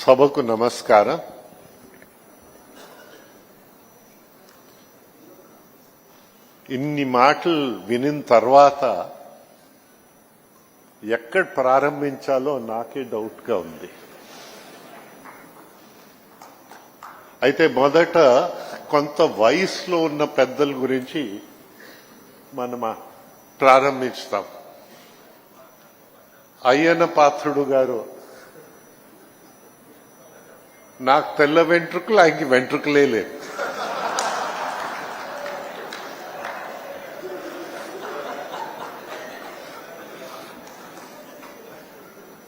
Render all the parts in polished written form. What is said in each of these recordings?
సభకు నమస్కారం. ఇన్ని మాటలు వినిన తర్వాత ఎక్కడ ప్రారంభించాలో నాకే డౌట్గా ఉంది. అయితే మొదట కొంత వయసులో ఉన్న పెద్దల గురించి మనం ప్రారంభిస్తాం. అయ్యన్న పాత్రుడు గారు, నాకు తెల్ల వెంట్రుకలు, ఆయనకి వెంట్రుకలే లేదు.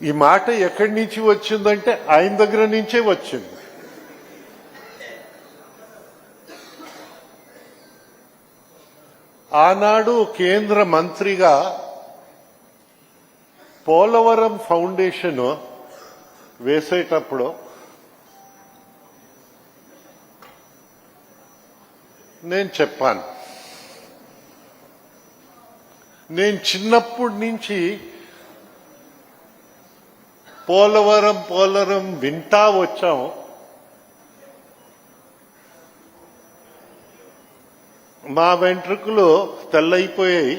ఈ మాట ఎక్కడి నుంచి వచ్చిందంటే ఆయన దగ్గర నుంచే వచ్చింది. ఆనాడు కేంద్ర మంత్రిగా పోలవరం ఫౌండేషన్ వేసేటప్పుడు నేను చెప్పాను, నేను చిన్నప్పటి నుంచి పోలవరం వింటా వచ్చాం. మా వెంట్రుకలు తెల్లయిపోయాయి.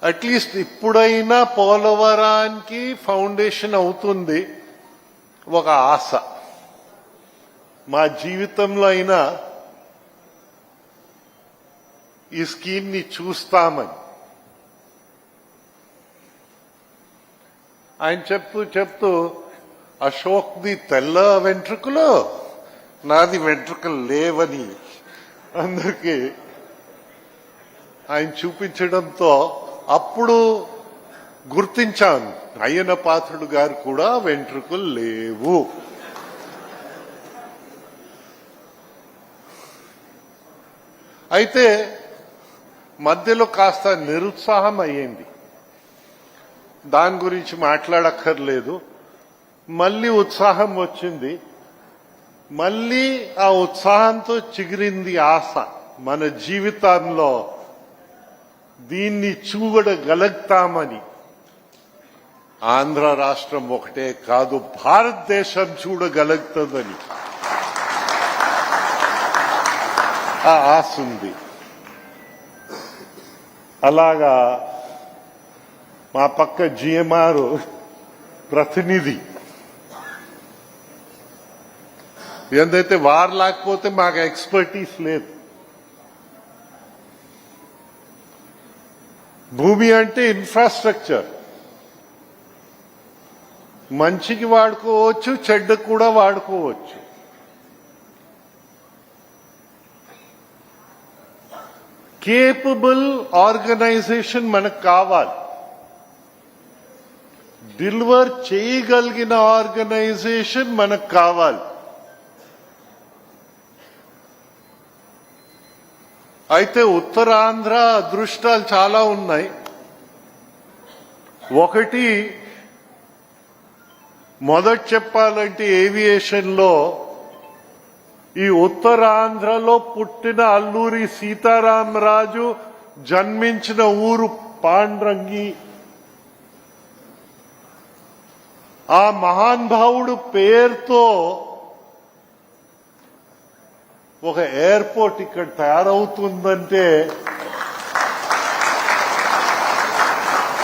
అట్లీస్ట్ ఇప్పుడైనా పోలవరానికి ఫౌండేషన్ అవుతుంది ఒక ఆశ. మా జీవితంలో అయినా ఈ స్కీమ్ ని చూస్తామని ఆయన చెప్తూ అశోక్ది తెల్ల వెంట్రుకలు, నాది వెంట్రుకలు లేవని అందరికీ ఆయన చూపించడంతో అప్పుడు గుర్తించాను, అయ్యన్న పాత్రుడు గారు కూడా వెంట్రుకలు లేవు. అయితే మధ్యలో కాస్త నిరుత్సాహం అయ్యింది. దాని గురించి మాట్లాడక్కర్లేదు. మళ్ళీ ఉత్సాహం వచ్చింది. మళ్ళీ ఆ ఉత్సాహంతో చిగిరింది ఆశ. మన జీవితంలో దీన్ని చూడగలుగుతామని. ఆంధ్ర రాష్ట్రం ఒకటే కాదు, భారతదేశం చూడగలుగుతుందని ఆ ఆశ ఉంది. అలాగా మా పక్క జిఎంఆర్ ప్రతినిధి ఏందైతే వారు లేకపోతే మాకు ఎక్స్పర్టీస్ లేదు. భూమి అంటే ఇన్ఫ్రాస్ట్రక్చర్, మంచికి వాడుకోవచ్చు, చెడ్డకు కూడా వాడుకోవచ్చు. కేపబుల్ ఆర్గనైజేషన్ మనకు కావాలి. డెలివర్ చేయగలిగిన ఆర్గనైజేషన్ మనకు కావాలి. అయితే ఉత్తరాంధ్ర అదృష్టాలు చాలా ఉన్నాయి. ఒకటి, మొదట చెప్పాలంటే ఏవియేషన్ లో ఈ ఉత్తరాంధ్రలో పుట్టిన అల్లూరి సీతారామరాజు జన్మించిన ఊరు పాండ్రంగి. ఆ మహానుభావుడు పేరుతో ఒక ఎయిర్పోర్ట్ ఇక్కడ తయారవుతుందంటే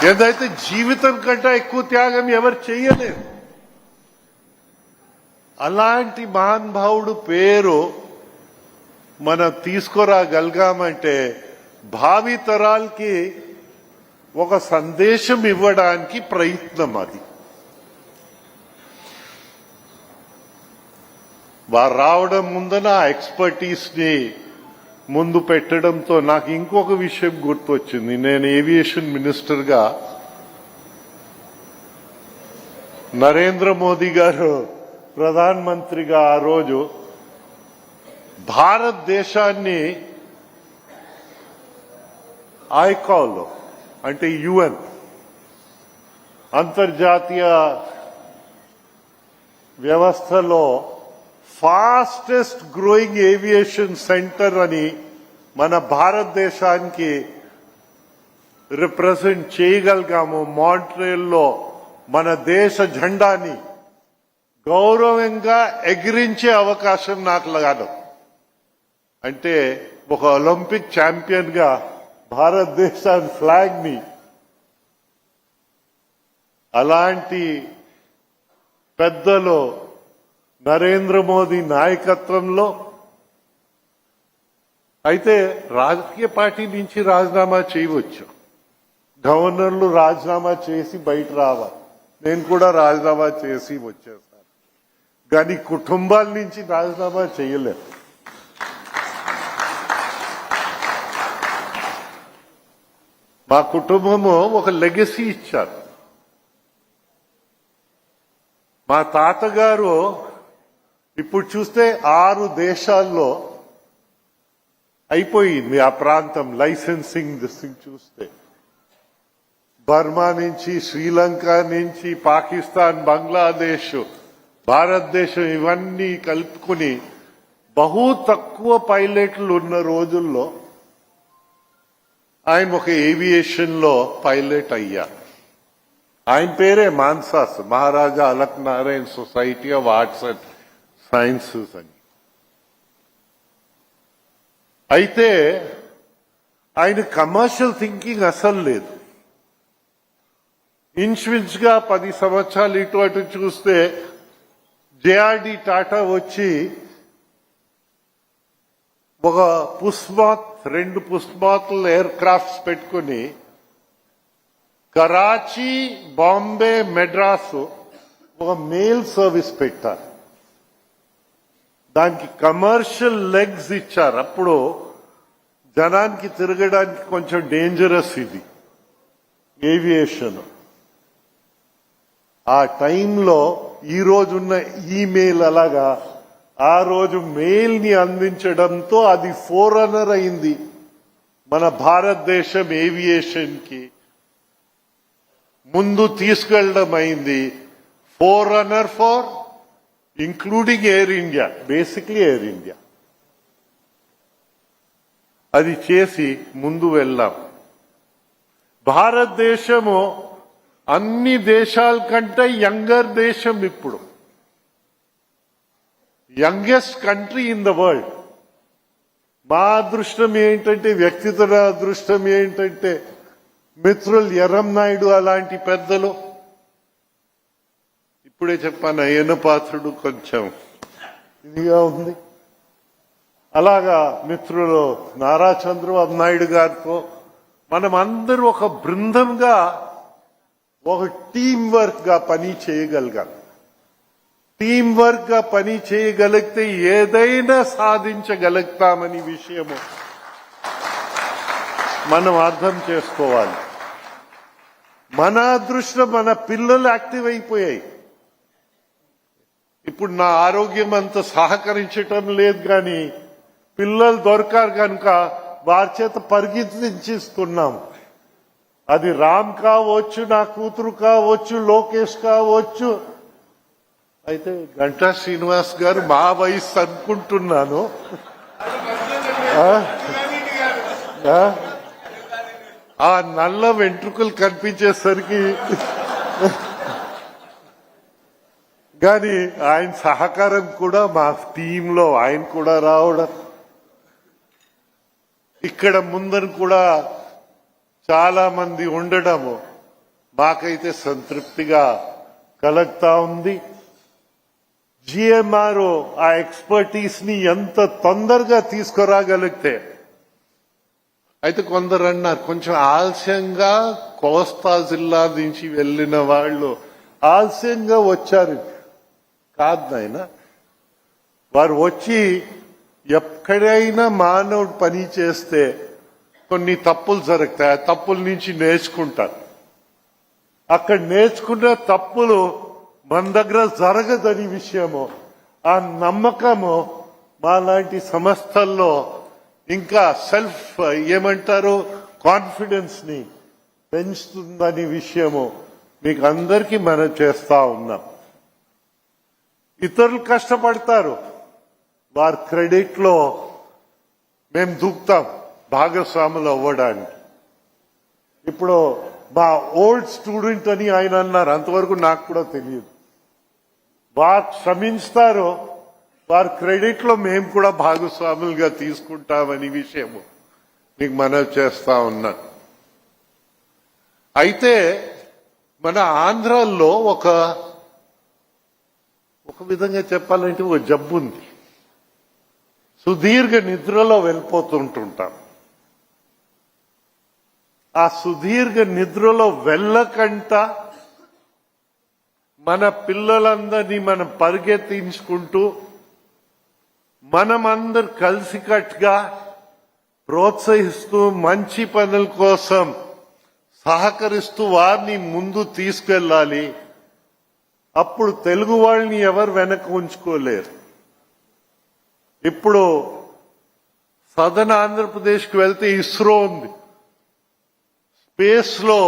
ఏదైతే జీవితం కంటే ఎక్కువ త్యాగం ఎవరు చెయ్యలేరు. అలాంటి మహానుభావుడు పేరు మనం తీసుకురాగలిగామంటే భావి తరాలకి ఒక సందేశం ఇవ్వడానికి ప్రయత్నం అది. వారు రావడం ముందన ఎక్స్పర్టీస్ ని ముందు పెట్టడంతో నాకు ఇంకొక విషయం గుర్తొచ్చింది. నేను ఏవియేషన్ మినిస్టర్ గా నరేంద్ర మోదీ గారు ప్రధానమంత్రిగా ఆ రోజు భారతదేశాన్ని ఐకాల్ అంటే యుఎన్ అంతర్జాతీయ వ్యవస్థలో ఫాస్టెస్ట్ గ్రోయింగ్ ఏవియేషన్ సెంటర్ అని మన భారతదేశానికి రిప్రజెంట్ చేయగలిగాము. మాంట్రియల్లో మన దేశ జెండాని గౌరవంగా ఎగిరించే అవకాశం నాకు లేదు. అంటే ఒక ఒలింపిక్ ఛాంపియన్ గా భారతదేశ ఫ్లాగ్ ని అలాంటి పెద్దలు నరేంద్ర మోదీ నాయకత్వంలో అయితే రాజకీయ పార్టీ నుంచి రాజీనామా చేయవచ్చు. గవర్నర్లు రాజీనామా చేసి బయట రావాలి. నేను కూడా రాజీనామా చేసి వచ్చేస్తాను. కానీ కుటుంబాల నుంచి రాజీనామా చేయలేదు. మా కుటుంబము ఒక లెగసీ ఇచ్చారు. మా తాతగారు ఇప్పుడు చూస్తే 6 దేశాల్లో అయిపోయింది ఆ ప్రాంతం లైసెన్సింగ్ చూస్తే. బర్మా నుంచి, శ్రీలంక నుంచి, పాకిస్తాన్, బంగ్లాదేశ్, భారతదేశం ఇవన్నీ కలుపుకుని బహు తక్కువ పైలట్లు ఉన్న రోజుల్లో ఆయన ఒక ఏవియేషన్ లో పైలట్ అయ్యారు. ఆయన పేరే MANSAS, Maharaja Alak Narayan society of arts and sciences అని. అయితే ఆయన కమర్షియల్ థింకింగ్ అసలు లేదు. ఇన్సూరెన్స్ గా 10 సంవత్సరాలు ఇటు అటు చూస్తే జేఆర్డి టాటా వచ్చి ఒక పుష్మాత్ 2 పుష్మాత్ల ఎయిర్ క్రాఫ్ట్స్ పెట్టుకుని కరాచీ, బాంబే, మెడ్రాస్ ఒక మెయిల్ సర్వీస్ పెట్టారు. దానికి కమర్షియల్ లెగ్స్ ఇచ్చారు. అప్పుడు జనానికి తిరగడానికి కొంచెం డేంజరస్ ఇది ఏవియేషన్. ఆ టైంలో ఈ రోజున్న ఈమెయిల్ అలాగా ఆ రోజు మెయిల్ ని అందించడంతో అది ఫోరనర్ అయింది మన భారతదేశం ఏవియేషన్ కి. ముందు తీసుకెళ్లడం అయింది. Forerunner for including Air India, basically Air India. అది చేసి ముందు వెళ్ళాం. భారతదేశము అన్ని దేశాల కంటే యంగర్ దేశం. ఇప్పుడు youngest country in the world. మా అదృష్టం ఏంటంటే, వ్యక్తిగత అదృష్టం ఏంటంటే, మిత్రులు ఎర్రం నాయుడు అలాంటి పెద్దలు, ఇప్పుడే చెప్పాను అయ్యన్న పాత్రుడు కొంచెం ఇదిగా ఉంది. అలాగా మిత్రులు నారా చంద్రబాబు నాయుడు గారితో మనం అందరూ ఒక బృందంగా ఒక టీం వర్క్ గా పని చేయగలిగాం. టీం వర్క్ గా పని చేయగలిగితే ఏదైనా సాధించగలుగుతామని విషయము మనం అర్థం చేసుకోవాలి. మన అదృష్టం మన పిల్లలు యాక్టివ్ అయిపోయాయి. ఇప్పుడు నా ఆరోగ్యం అంత సహకరించటం లేదు, కానీ పిల్లలు దొరకారు కనుక వారి చేత పరిగెత్తిస్తున్నాం. అది రామ్ కావచ్చు, నా కూతురు కావచ్చు, లోకేష్ కావచ్చు. అయితే గంటా శ్రీనివాస్ గారు మా వయసు అనుకుంటున్నాను. ఆ నల్ల వెంట్రుకలు కనిపించేసరికి కానీ ఆయన సహకారం కూడా మా టీంలో ఆయన కూడా రావడం, ఇక్కడ ముందర కూడా చాలా మంది ఉండడము మాకైతే సంతృప్తిగా కలుగుతా ఉంది. జిఎంఆర్ ఆ ఎక్స్పర్టీస్ ని ఎంత తొందరగా తీసుకురాగలిగితే, అయితే కొందరు అన్నారు కొంచెం ఆలస్యంగా కోస్తా జిల్లా నుంచి వెళ్ళిన వాళ్ళు ఆలస్యంగా వచ్చారు. కాదు నాయన, వారు వచ్చి ఎక్కడైనా మానవుడు పని చేస్తే కొన్ని తప్పులు జరుగుతాయి. ఆ తప్పుల నుంచి నేర్చుకుంటారు. అక్కడ నేర్చుకున్న తప్పులు మన దగ్గర జరగదని విషయము, ఆ నమ్మకము మా లాంటి సంస్థల్లో ఇంకా సెల్ఫ్ ఏమంటారు కాన్ఫిడెన్స్ ని పెంచుతుందని విషయము మీకు అందరికీ మనం చేస్తా ఉన్నాం. ఇతరులు కష్టపడతారు, వారి క్రెడిట్ లో మేము దూకుతాం భాగస్వాములు అవ్వడానికి. ఇప్పుడు మా ఓల్డ్ స్టూడెంట్ అని ఆయన అన్నారు, అంతవరకు నాకు కూడా తెలియదు. వారు శ్రమిస్తారు, వారి క్రెడిట్ లో మేము కూడా భాగస్వాములుగా తీసుకుంటామని విషయము మీకు మనవి చేస్తా ఉన్నా. అయితే మన ఆంధ్రాలో ఒక విధంగా చెప్పాలంటే ఒక జబ్బు ఉంది. సుదీర్ఘ నిద్రలో వెళ్ళిపోతుంటుంటాం. ఆ సుదీర్ఘ నిద్రలో వెళ్ళకంట మన పిల్లలందరినీ మనం పరిగెత్తించుకుంటూ మనమందరు కలిసికట్టుగా ప్రోత్సహిస్తూ మంచి పనుల కోసం సహకరిస్తూ వారిని ముందు తీసుకెళ్ళాలి. అప్పుడు తెలుగు వాళ్ళని ఎవరు వెనక ఉంచుకోలేరు. ఇప్పుడు సదర్న్ ఆంధ్రప్రదేశ్కి వెళ్తే ఇస్రో ఉంది. స్పేస్ లో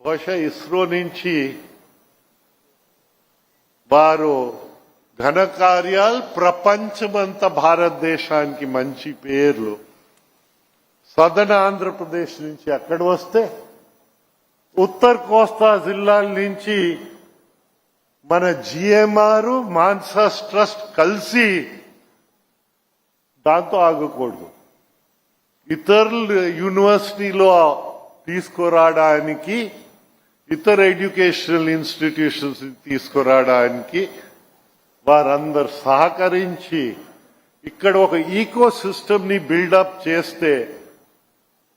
బహుశా ఇస్రో నుంచి వారు ఘనకార్యాలు ప్రపంచమంతా భారతదేశానికి మంచి పేర్లు. సదర్న్ ఆంధ్రప్రదేశ్ నుంచి అక్కడ వస్తే ఉత్తర కోస్తా జిల్లాల నుంచి మన జిఎంఆర్ మాన్సాస్ ట్రస్ట్ కలిసి దాంతో ఆగకూడదు, ఇతరులు యూనివర్సిటీలో తీసుకురావడానికి, ఇతర ఎడ్యుకేషనల్ ఇన్స్టిట్యూషన్స్ తీసుకురావడానికి వారందరు సహకరించి ఇక్కడ ఒక ఈకో సిస్టమ్ ని బిల్డప్ చేస్తే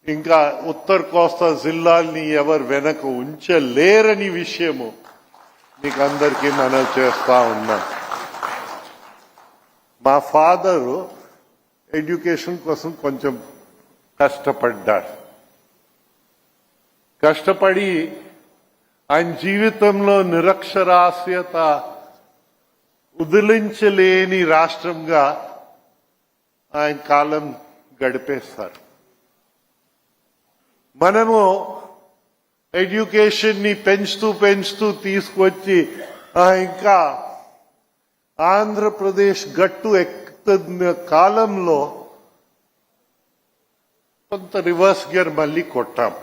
ఇంకా ఉత్తర కోస్తా జిల్లాల్ని ఎవరు వెనక ఉంచలేరని విషయము మీకు అందరికీ మనం చేస్తా ఉన్నాం. మా ఫాదరు ఎడ్యుకేషన్ కోసం కొంచెం కష్టపడ్డాడు. కష్టపడి ఆయన జీవితంలో నిరక్షరాస్యత వదిలించలేని రాష్ట్రంగా ఆయన కాలం గడిపేస్తారు. మనము ఎడ్యుకేషన్ ని పెంచుతూ తీసుకొచ్చి ఇంకా ఆంధ్రప్రదేశ్ గట్టు ఎక్కుతున్న కాలంలో కొంత రివర్స్ గేర్ మళ్ళీ కొట్టాం.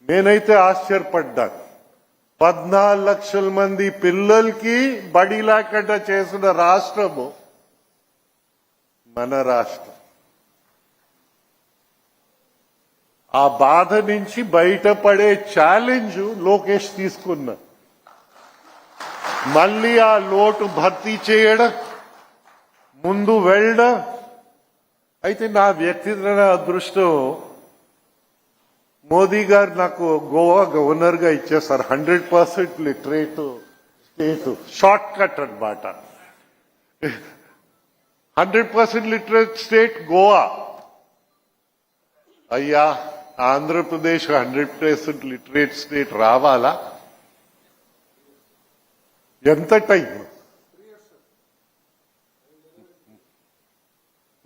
నేనైతే ఆశ్చర్యపడ్డాను. 14 లక్షల మంది పిల్లలకి బడి లేకుండా చేసిన రాష్ట్రము మన రాష్ట్రం. ఆ బాధ నుంచి బయటపడే ఛాలెంజ్ లోకేష్ తీసుకున్నా. మళ్ళీ ఆ లోటు భర్తీ చేయడం, ముందు వెళ్ళడం. అయితే నా వ్యక్తిగత అదృష్టం, మోదీ గారు నాకు గోవా గవర్నర్ గా ఇచ్చేస్తారు. 100% లిటరేట్ స్టేట్, షార్ట్ కట్ అన్నమాట. 100% లిటరేట్ స్టేట్ గోవా. అయ్యా, ఆంధ్రప్రదేశ్ 100% లిటరేట్ స్టేట్ రావాలా? ఎంత టైం?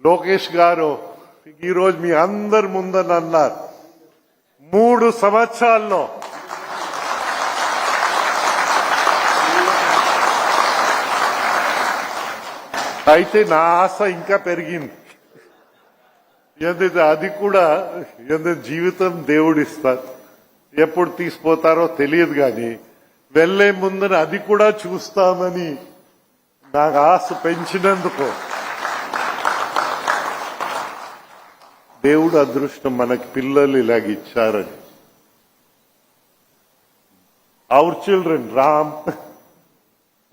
లోకేష్ గారు ఈరోజు మీ అందరి ముందని అన్నారు, 3 సంవత్సరాల్లో అయితే నా ఆశ ఇంకా పెరిగింది. ఎందుకంటే అది కూడా జీవితం దేవుడిస్తారు, ఎప్పుడు తీసిపోతారో తెలియదు. కానీ వెళ్లే ముందర అది కూడా చూస్తామని నాకు ఆశ పెంచినందుకు దేవుడు అదృష్టం మనకి పిల్లలు ఇలాగిచ్చారని. Our children Ram,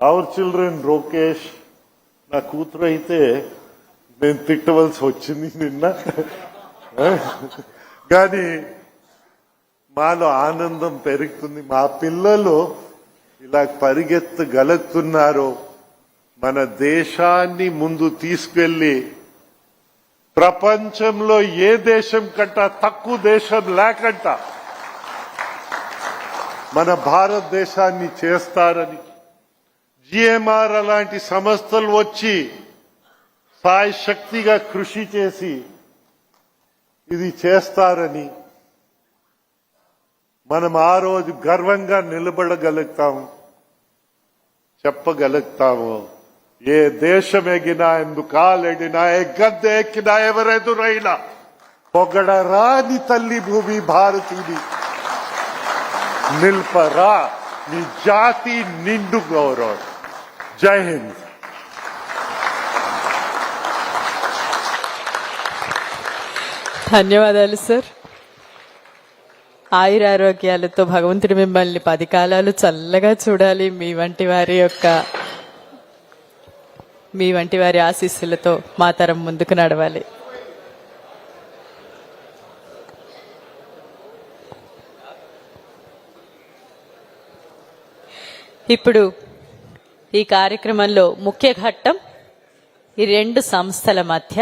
our children Lokesh. నా కూతురు అయితే నేను తిట్టవలసి వచ్చింది నిన్న, కానీ మాలో ఆనందం పెరుగుతుంది. మా పిల్లలు ఇలా పరిగెత్తగలుగుతున్నారు. మన దేశాన్ని ముందు తీసుకెళ్లి ప్రపంచంలో ఏ దేశం కంట తక్కువ దేశం లేకంట మన భారతదేశాన్ని చేస్తారని, జిఎంఆర్ అలాంటి సంస్థలు వచ్చి సాయశక్తిగా కృషి చేసి ఇది చేస్తారని మనం ఆ రోజు గర్వంగా నిలబడగలుగుతాము, చెప్పగలుగుతాము. ఏ దేశం ఎగినా, ఎందుకు కాలెడినా, ఏ గద్దె ఎక్కినా, ఎవరెదురైనా పొగడరాని తల్లి భూమి భారతిని నిల్పరా నీ జాతి నిండు గౌరవం. జై హింద్. ధన్యవాదాలు సార్. ఆయురారోగ్యాలతో భగవంతుడు మిమ్మల్ని 10 కాలాలు చల్లగా చూడాలి. మీ వంటి వారి ఆశీస్సులతో మా తరం ముందుకు నడవాలి. ఇప్పుడు ఈ కార్యక్రమంలో ముఖ్య ఘట్టం ఈ 2 సంస్థల మధ్య